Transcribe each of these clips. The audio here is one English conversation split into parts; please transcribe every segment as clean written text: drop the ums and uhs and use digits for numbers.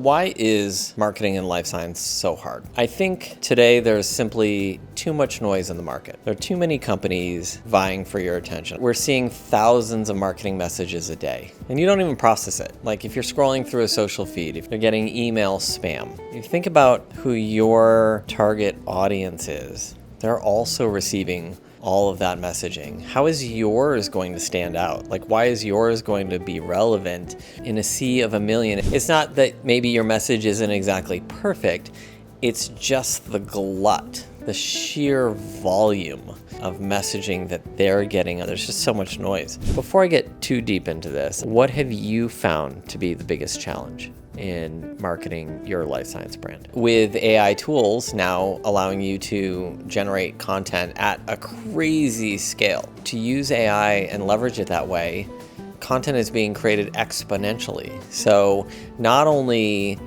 why is marketing in life science so hard? I think today there's simply too much noise in the market. There are too many companies vying for your attention. We're seeing thousands of marketing messages a day, and you don't even process it. Like if you're scrolling through a social feed, if you're getting email spam, you think about who your target audience is. They're also receiving all of that messaging. How is yours going to stand out? Like, why is yours going to be relevant in a sea of a million? It's not that maybe your message isn't exactly perfect. It's just the glut, the sheer volume of messaging that they're getting. There's just so much noise. Before I get too deep into this, what have you found to be the biggest challenge in marketing your life science brand? With AI tools now allowing you to generate content at a crazy scale, to use AI and leverage it that way, content is being created exponentially. So not only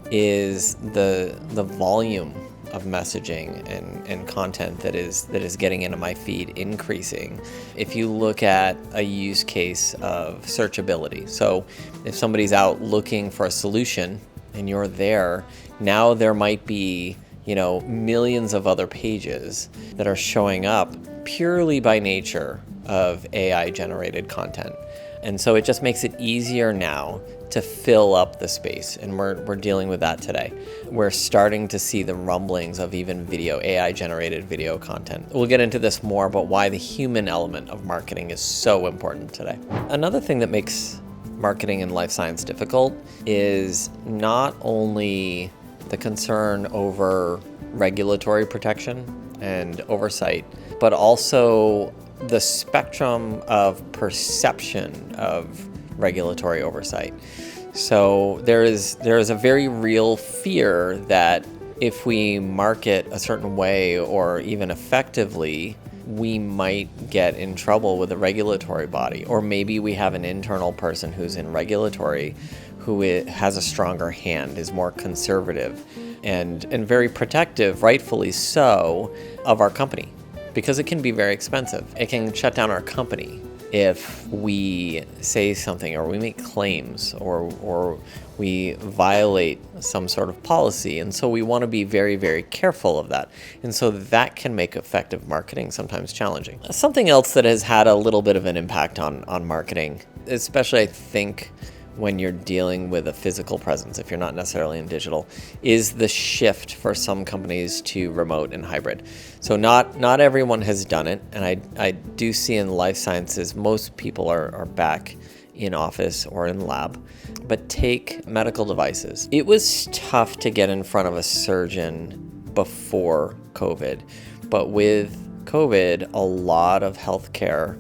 is the volume of messaging and content that is getting into my feed increasing. If you look at a use case of searchability, so if somebody's out looking for a solution and you're there, now there might be, millions of other pages that are showing up purely by nature of AI generated content. And so it just makes it easier now to fill up the space, and we're dealing with that today. We're starting to see the rumblings of even AI-generated video content. We'll get into this more, but why the human element of marketing is so important today. Another thing that makes marketing in life science difficult is not only the concern over regulatory protection and oversight, but also the spectrum of perception of regulatory oversight. So there is a very real fear that if we market a certain way or even effectively, we might get in trouble with a regulatory body, or maybe we have an internal person who's in regulatory who has a stronger hand, is more conservative and very protective, rightfully so, of our company, because it can be very expensive. It can shut down our company if we say something or we make claims or we violate some sort of policy. And so we want to be very, very careful of that. And so that can make effective marketing sometimes challenging. Something else that has had a little bit of an impact on marketing, especially I think when you're dealing with a physical presence, if you're not necessarily in digital, is the shift for some companies to remote and hybrid. So not everyone has done it, and I do see in life sciences, most people are back in office or in lab. But take medical devices. It was tough to get in front of a surgeon before COVID, but with COVID, a lot of healthcare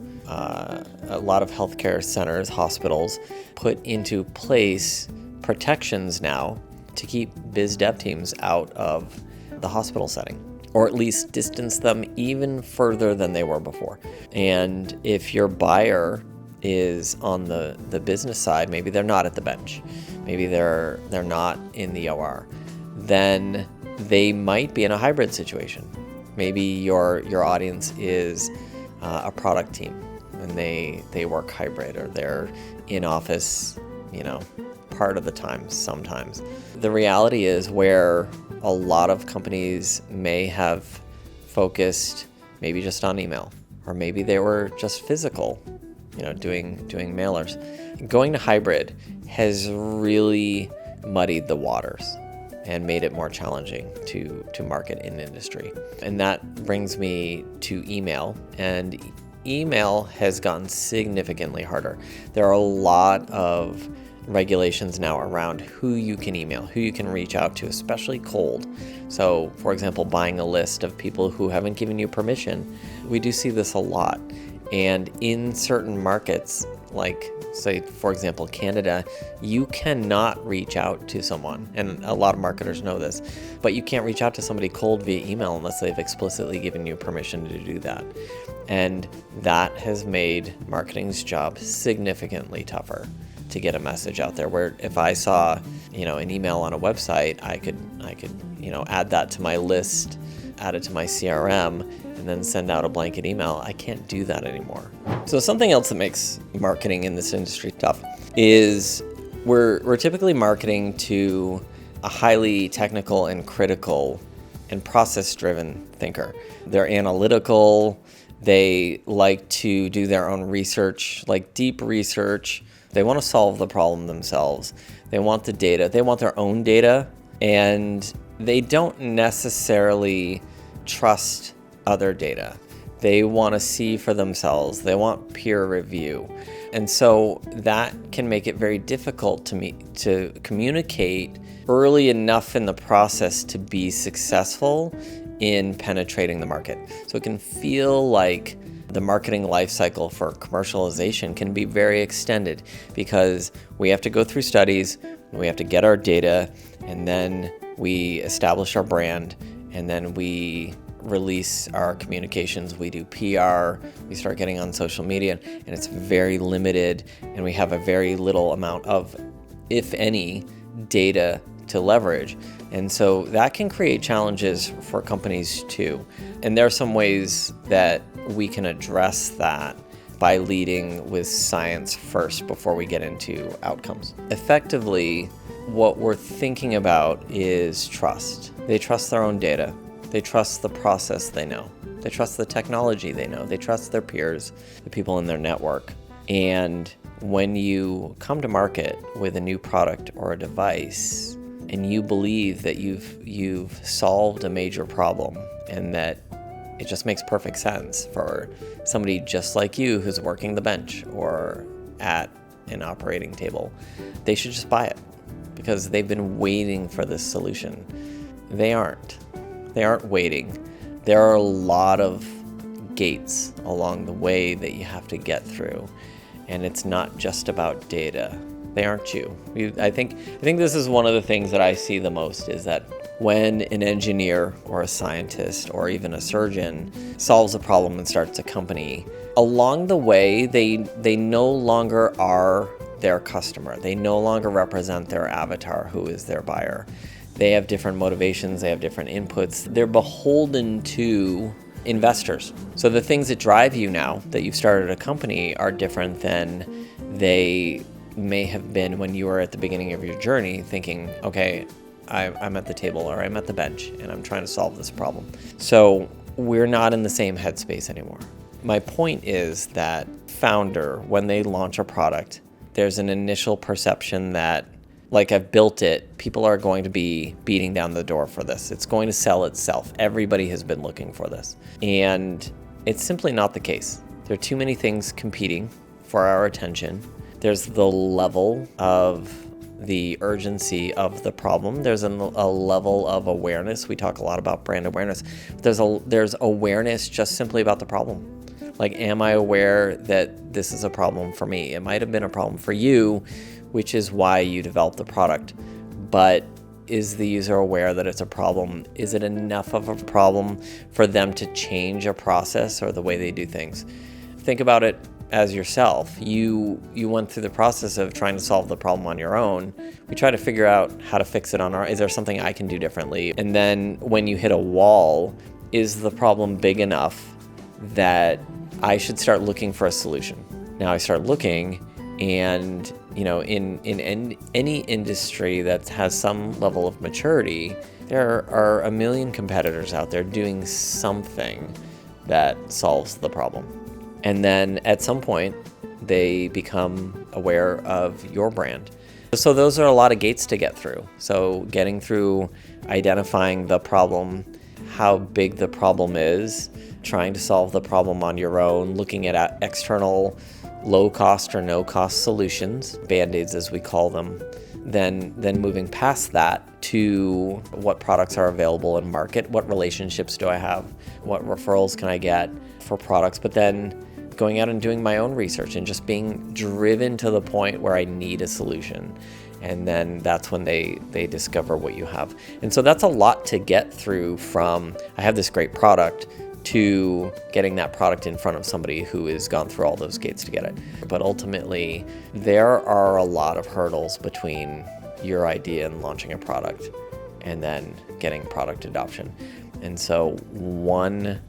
centers, hospitals, put into place protections now to keep biz dev teams out of the hospital setting, or at least distance them even further than they were before. And if your buyer is on the business side, maybe they're not at the bench, maybe they're not in the OR, then they might be in a hybrid situation. Maybe your audience is a product team, and they work hybrid, or they're in office, part of the time sometimes. The reality is where a lot of companies may have focused maybe just on email, or maybe they were just physical, doing mailers. Going to hybrid has really muddied the waters and made it more challenging to market in industry. And that brings me to email, and email has gotten significantly harder. There are a lot of regulations now around who you can email, who you can reach out to, especially cold. So, for example, buying a list of people who haven't given you permission. We do see this a lot. And in certain markets, like, say, for example, Canada, you cannot reach out to someone, and a lot of marketers know this, but you can't reach out to somebody cold via email unless they've explicitly given you permission to do that. And that has made marketing's job significantly tougher to get a message out there, where if I saw, an email on a website, I could, add that to my list, add it to my CRM, and then send out a blanket email. I can't do that anymore. So something else that makes marketing in this industry tough is we're typically marketing to a highly technical and critical and process-driven thinker. They're analytical. They like to do their own research, like deep research. They want to solve the problem themselves. They want the data. They want their own data, and they don't necessarily trust other data. They want to see for themselves. They want peer review. And so that can make it very difficult to communicate early enough in the process to be successful in penetrating the market. So it can feel like the marketing life cycle for commercialization can be very extended because we have to go through studies, we have to get our data, and then we establish our brand, and then we release our communications, we do PR, we start getting on social media, and it's very limited, and we have a very little amount of, if any, data to leverage. And so that can create challenges for companies too. And there are some ways that we can address that by leading with science first before we get into outcomes. Effectively, what we're thinking about is trust. They trust their own data. They trust the process they know. They trust the technology they know. They trust their peers, the people in their network. And when you come to market with a new product or a device, and you believe that you've solved a major problem and that it just makes perfect sense for somebody just like you who's working the bench or at an operating table, they should just buy it because they've been waiting for this solution. They aren't waiting. There are a lot of gates along the way that you have to get through, and it's not just about data. They aren't you. I think this is one of the things that I see the most is that when an engineer or a scientist or even a surgeon solves a problem and starts a company, along the way, they no longer are their customer. They no longer represent their avatar, who is their buyer. They have different motivations. They have different inputs. They're beholden to investors. So the things that drive you now that you've started a company are different than they may have been when you were at the beginning of your journey thinking, okay, I'm at the table or I'm at the bench and I'm trying to solve this problem. So we're not in the same headspace anymore. My point is that founder, when they launch a product, there's an initial perception that, like, I've built it, people are going to be beating down the door for this. It's going to sell itself. Everybody has been looking for this. And it's simply not the case. There are too many things competing for our attention. There's the level of the urgency of the problem. There's a level of awareness. We talk a lot about brand awareness. There's awareness just simply about the problem. Like, am I aware that this is a problem for me? It might have been a problem for you, which is why you developed the product. But is the user aware that it's a problem? Is it enough of a problem for them to change a process or the way they do things? Think about it as yourself. You went through the process of trying to solve the problem on your own. We try to figure out how to fix it on our own. Is there something I can do differently? And then when you hit a wall, is the problem big enough that I should start looking for a solution? Now I start looking, and in any industry that has some level of maturity, there are a million competitors out there doing something that solves the problem. And then at some point, they become aware of your brand. So those are a lot of gates to get through. So getting through identifying the problem, how big the problem is, trying to solve the problem on your own, looking at external low-cost or no-cost solutions, Band-Aids as we call them, then moving past that to what products are available in market, what relationships do I have, what referrals can I get for products, but then going out and doing my own research and just being driven to the point where I need a solution. And then that's when they discover what you have. And so that's a lot to get through from, I have this great product, to getting that product in front of somebody who has gone through all those gates to get it. But ultimately, there are a lot of hurdles between your idea and launching a product and then getting product adoption. And so one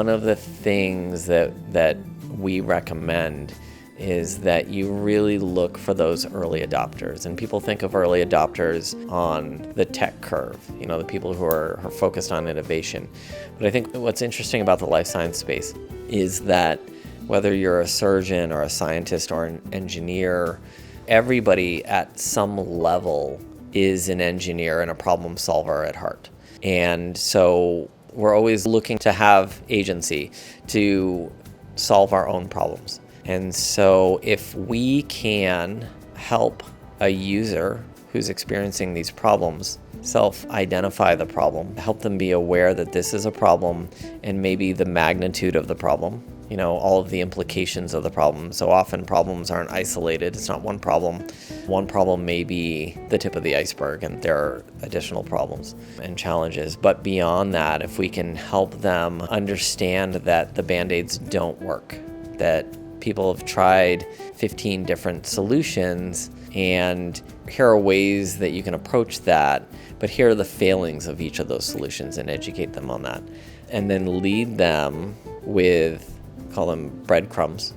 of the things that we recommend is that you really look for those early adopters. And people think of early adopters on the tech curve, the people who are focused on innovation. But I think what's interesting about the life science space is that whether you're a surgeon or a scientist or an engineer, everybody at some level is an engineer and a problem solver at heart. And so we're always looking to have agency to solve our own problems. And so if we can help a user who's experiencing these problems self-identify the problem, help them be aware that this is a problem and maybe the magnitude of the problem, all of the implications of the problem. So often problems aren't isolated. It's not one problem. One problem may be the tip of the iceberg, and there are additional problems and challenges. But beyond that, if we can help them understand that the Band-Aids don't work, that people have tried 15 different solutions, and here are ways that you can approach that, but here are the failings of each of those solutions, and educate them on that. And then lead them with, call them breadcrumbs,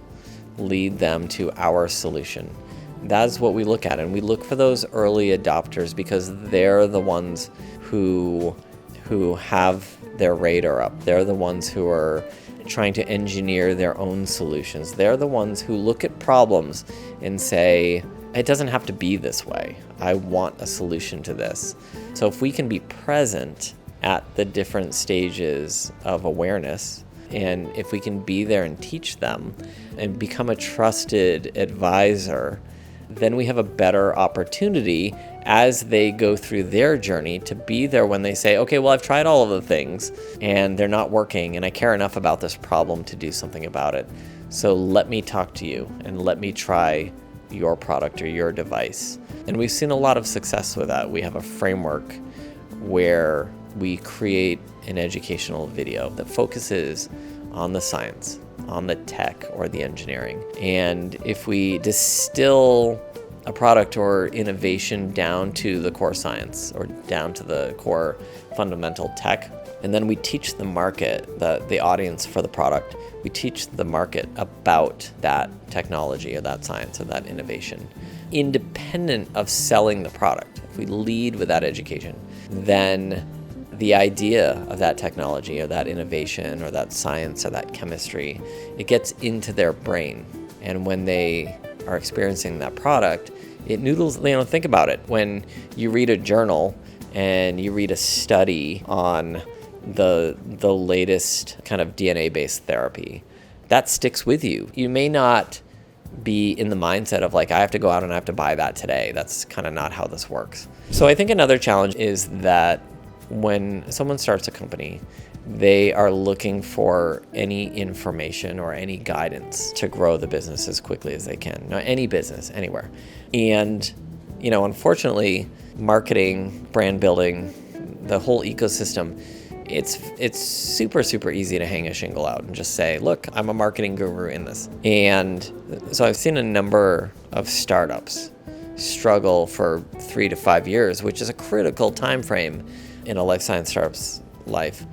lead them to our solution. That's what we look at, and we look for those early adopters because they're the ones who have their radar up. They're the ones who are trying to engineer their own solutions. They're the ones who look at problems and say, it doesn't have to be this way. I want a solution to this. So if we can be present at the different stages of awareness, and if we can be there and teach them and become a trusted advisor, then we have a better opportunity as they go through their journey to be there when they say, okay, well, I've tried all of the things and they're not working, and I care enough about this problem to do something about it. So let me talk to you and let me try your product or your device. And we've seen a lot of success with that. We have a framework where we create an educational video that focuses on the science, on the tech or the engineering. And if we distill a product or innovation down to the core science or down to the core fundamental tech, and then we teach the market, the audience for the product, we teach the market about that technology or that science or that innovation, independent of selling the product. If we lead with that education, then the idea of that technology or that innovation or that science or that chemistry, it gets into their brain. And when they are experiencing that product, it noodles, think about it. When you read a journal and you read a study on the latest kind of DNA-based therapy, that sticks with you. You may not be in the mindset of like, I have to go out and I have to buy that today. That's kind of not how this works. So I think another challenge is that when someone starts a company, they are looking for any information or any guidance to grow the business as quickly as they can. Now, any business, anywhere. And, unfortunately, marketing, brand building, the whole ecosystem, it's super, super easy to hang a shingle out and just say, look, I'm a marketing guru in this. And so I've seen a number of startups struggle for 3 to 5 years, which is a critical time frame in a life science startup's life,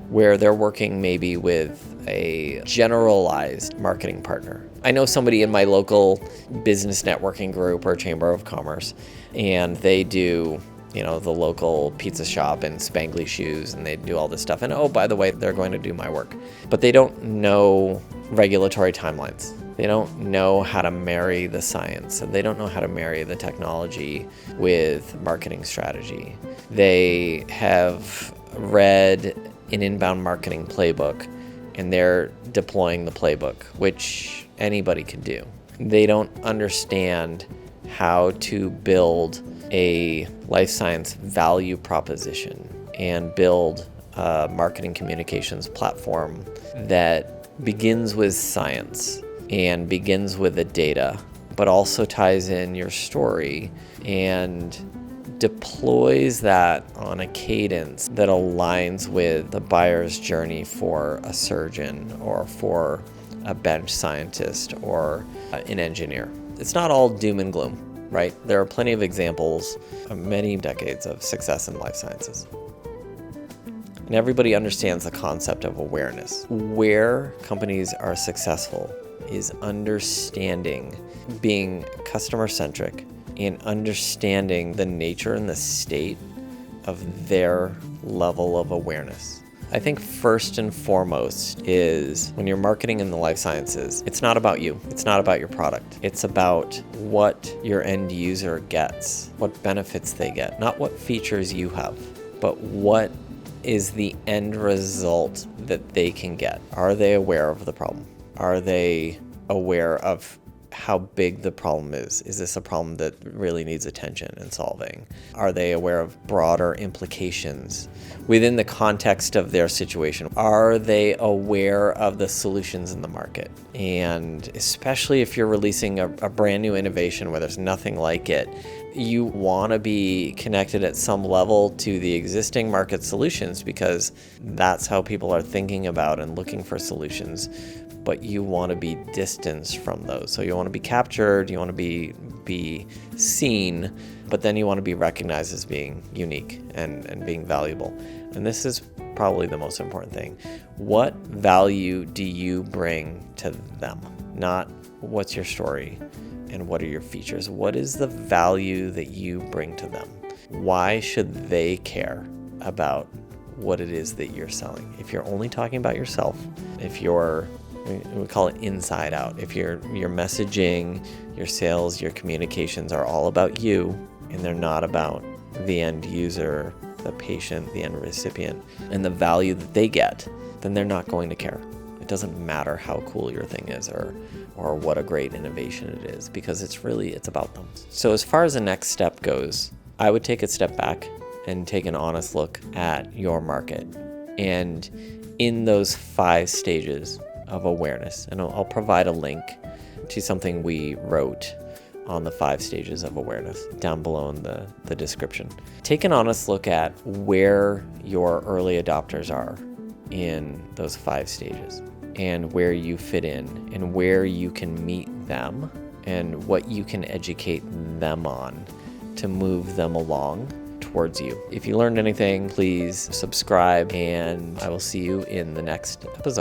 where they're working maybe with a generalized marketing partner. I know somebody in my local business networking group or chamber of commerce, and they do, the local pizza shop and spangly shoes, and they do all this stuff. And oh, by the way, they're going to do my work. But they don't know regulatory timelines. They don't know how to marry the science, and they don't know how to marry the technology with marketing strategy. They have read an inbound marketing playbook, and they're deploying the playbook, which anybody can do. They don't understand how to build a life science value proposition and build a marketing communications platform that begins with science and begins with the data, but also ties in your story and deploys that on a cadence that aligns with the buyer's journey for a surgeon or for a bench scientist or an engineer. It's not all doom and gloom, right? There are plenty of examples of many decades of success in life sciences. And everybody understands the concept of awareness. Where companies are successful is understanding, being customer centric, and understanding the nature and the state of their level of awareness. I think first and foremost is when you're marketing in the life sciences, it's not about you. It's not about your product. It's about what your end user gets, what benefits they get, not what features you have, but what is the end result that they can get. Are they aware of the problem? Are they aware of how big the problem is? Is this a problem that really needs attention and solving? Are they aware of broader implications within the context of their situation? Are they aware of the solutions in the market? And especially if you're releasing a brand new innovation where there's nothing like it, you want to be connected at some level to the existing market solutions, because that's how people are thinking about and looking for solutions. But you want to be distanced from those. So you want to be captured, you want to be seen, but then you want to be recognized as being unique and being valuable. And this is probably the most important thing. What value do you bring to them? Not what's your story and what are your features. What is the value that you bring to them? Why should they care about what it is that you're selling? If you're only talking about yourself, if you're, we call it inside out, if your messaging, your sales, your communications are all about you and they're not about the end user, the patient, the end recipient, and the value that they get, then they're not going to care. It doesn't matter how cool your thing is or what a great innovation it is, because it's about them. So as far as the next step goes, I would take a step back and take an honest look at your market. And in those 5 stages of awareness, and I'll provide a link to something we wrote on the 5 stages of awareness down below in the description. Take an honest look at where your early adopters are in those 5 stages and where you fit in and where you can meet them and what you can educate them on to move them along towards you. If you learned anything, please subscribe, and I will see you in the next episode.